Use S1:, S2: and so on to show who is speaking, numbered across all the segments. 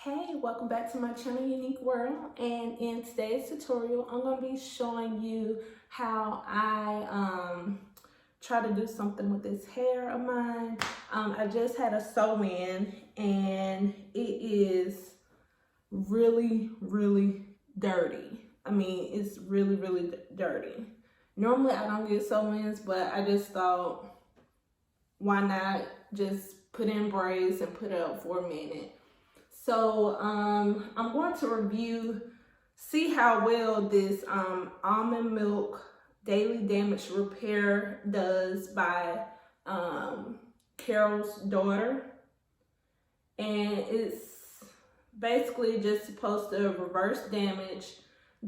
S1: Hey, welcome back to my channel, Unique World. And in today's tutorial, I'm going to be showing you how I try to do something with this hair of mine. I just had a sew-in and it is really dirty. I mean, it's really dirty. Normally I don't get sew-ins, but I just thought, why not just put in braids and put it up for a minute. So I'm going to see how well this almond milk daily damage repair does by Carol's daughter. And it's basically just supposed to reverse damage,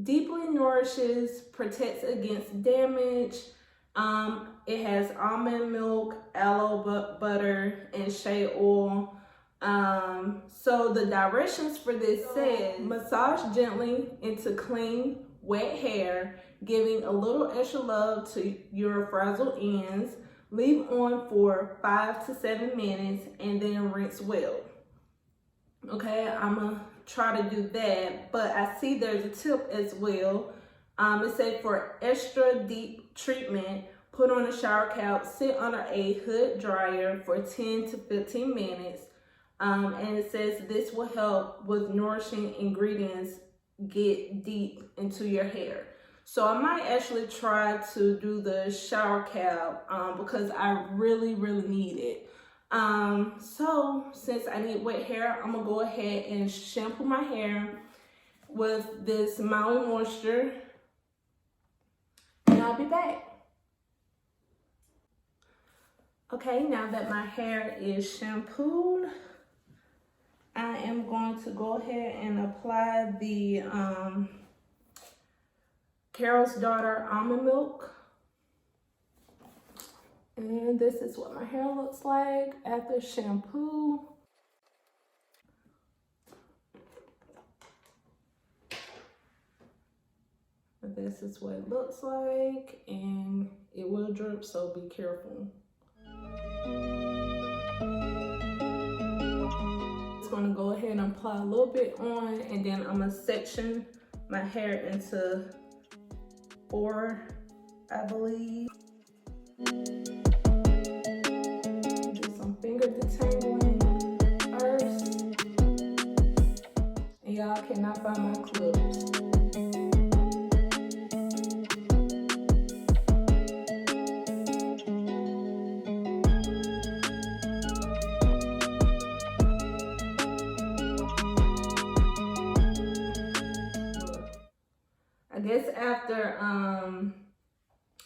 S1: deeply nourishes, protects against damage. It has almond milk, aloe butter, and shea oil. So the directions for this says massage gently into clean, wet hair, giving a little extra love to your frazzled ends. Leave on for 5 to 7 minutes and then rinse well. Okay, I'm gonna try to do that, but I see there's a tip as well. It said for extra deep treatment, put on a shower cap, sit under a hood dryer for 10 to 15 minutes. And it says this will help with nourishing ingredients get deep into your hair. So I might actually try to do the shower cap because I really need it. So since I need wet hair, I'm gonna go ahead and shampoo my hair with this Maui Moisture, and I'll be back. Okay, now that my hair is shampooed, I am going to go ahead and apply the Carol's Daughter almond milk. And this is what my hair looks like after shampoo. This is what it looks like, and it will drip, so be careful. Going to go ahead and apply a little bit on, and then I'm going to section my hair into 4, I believe. Do some finger detangling first. And y'all cannot find my clips. I guess after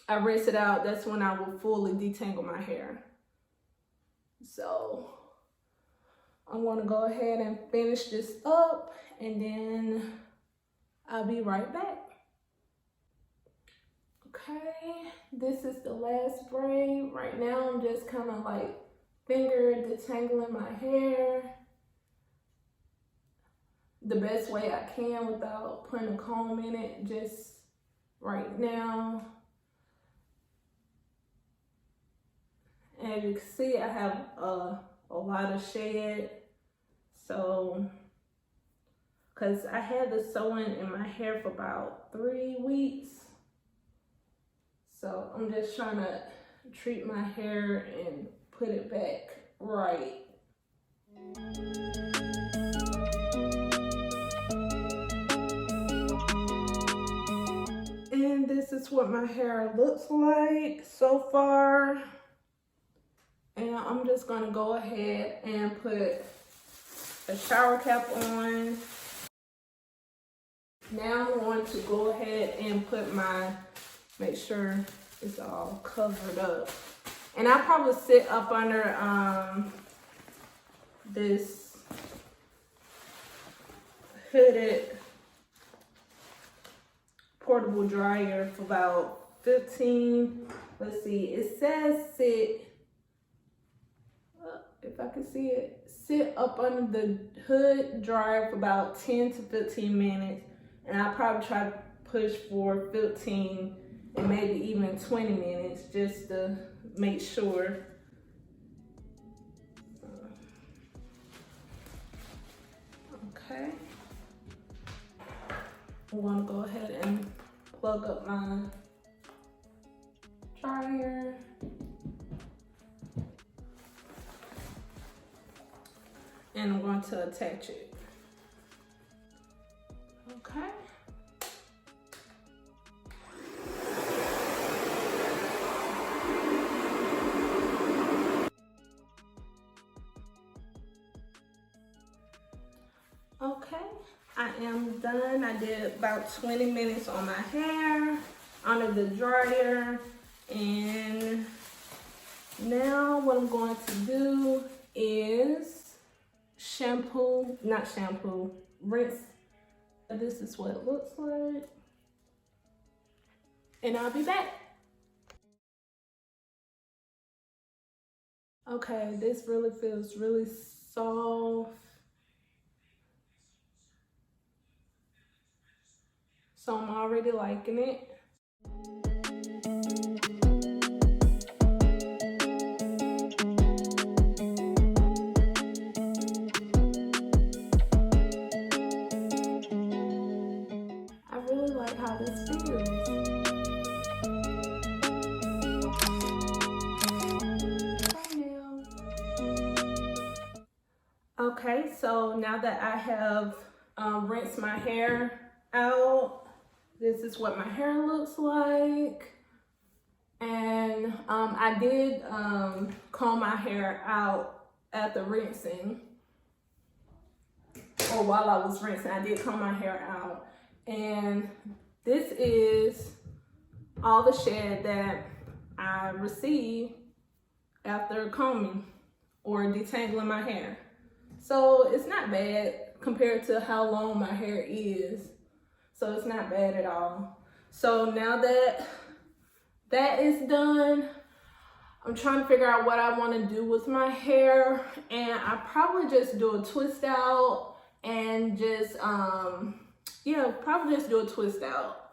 S1: I rinse it out, that's when I will fully detangle my hair. So I'm gonna go ahead and finish this up, and then I'll be right back. Okay, this is the last braid. Right now I'm just kind of like finger detangling my hair the best way I can without putting a comb in it just right now. And as you can see, I have a lot of shed. So, because I had the sewing in my hair for about 3 weeks. So I'm just trying to treat my hair and put it back right. And this is what my hair looks like so far. And I'm just gonna go ahead and put a shower cap on. Now I'm going to go ahead and put make sure it's all covered up. And I'll probably sit up under this hooded portable dryer for about 15, let's see, it says sit, if I can see it, sit up under the hood dryer for about 10 to 15 minutes, and I'll probably try to push for 15 and maybe even 20 minutes just to make sure. Okay. I'm gonna go ahead and plug up my dryer. And I'm going to attach it. Okay. Okay, I am done. I did about 20 minutes on my hair under the dryer. And now what I'm going to do is rinse. This is what it looks like. And I'll be back. Okay, this really feels really soft. So I'm already liking it. I really like how this feels. Okay, so now that I have rinsed my hair out, this is what my hair looks like. And I did comb my hair out after rinsing, or while I was rinsing, I did comb my hair out. And this is all the shed that I received after combing or detangling my hair. So it's not bad compared to how long my hair is. So it's not bad at all. So now that that is done, I'm trying to figure out what I want to do with my hair. And I probably just do a twist out and just, probably just do a twist out.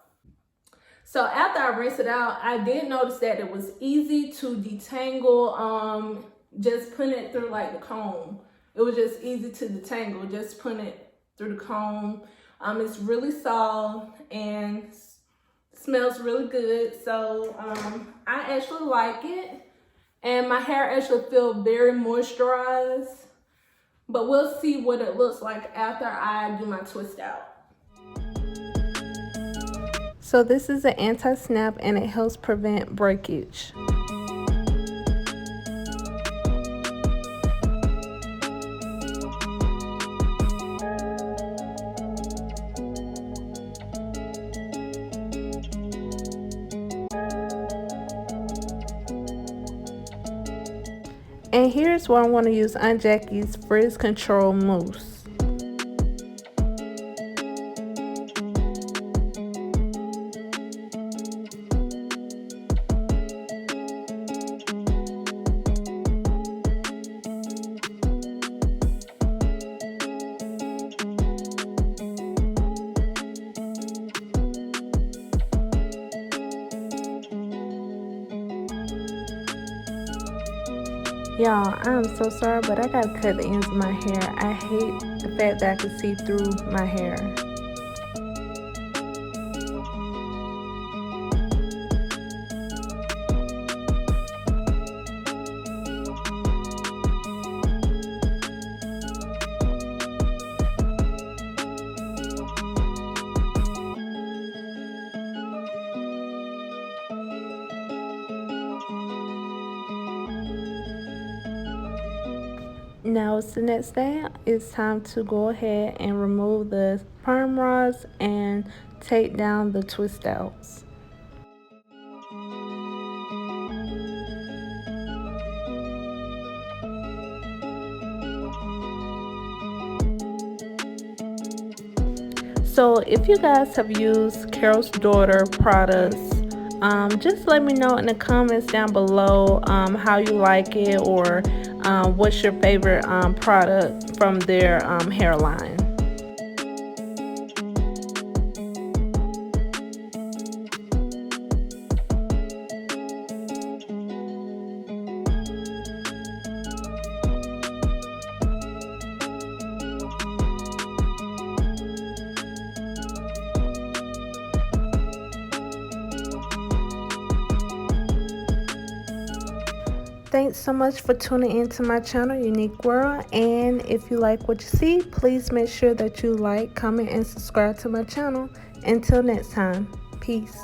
S1: So after I rinsed it out, I did notice that it was easy to detangle, just putting it through like the comb. It was just easy to detangle, just putting it through the comb. It's really soft and smells really good. So I actually like it. And my hair actually feels very moisturized. But we'll see what it looks like after I do my twist out. So this is an anti-snap and it helps prevent breakage. And here's where I want to use Aunt Jackie's Frizz Control Mousse. Y'all, I'm so sorry, but I gotta cut the ends of my hair. I hate the fact that I can see through my hair. Now it's the next day. It's time to go ahead and remove the perm rods and take down the twist outs. So if you guys have used Carol's Daughter products, just let me know in the comments down below how you like it, or what's your favorite product from their hairline. Thanks so much for tuning into my channel, Unique World. And if you like what you see, please make sure that you like, comment, and subscribe to my channel. Until next time, peace.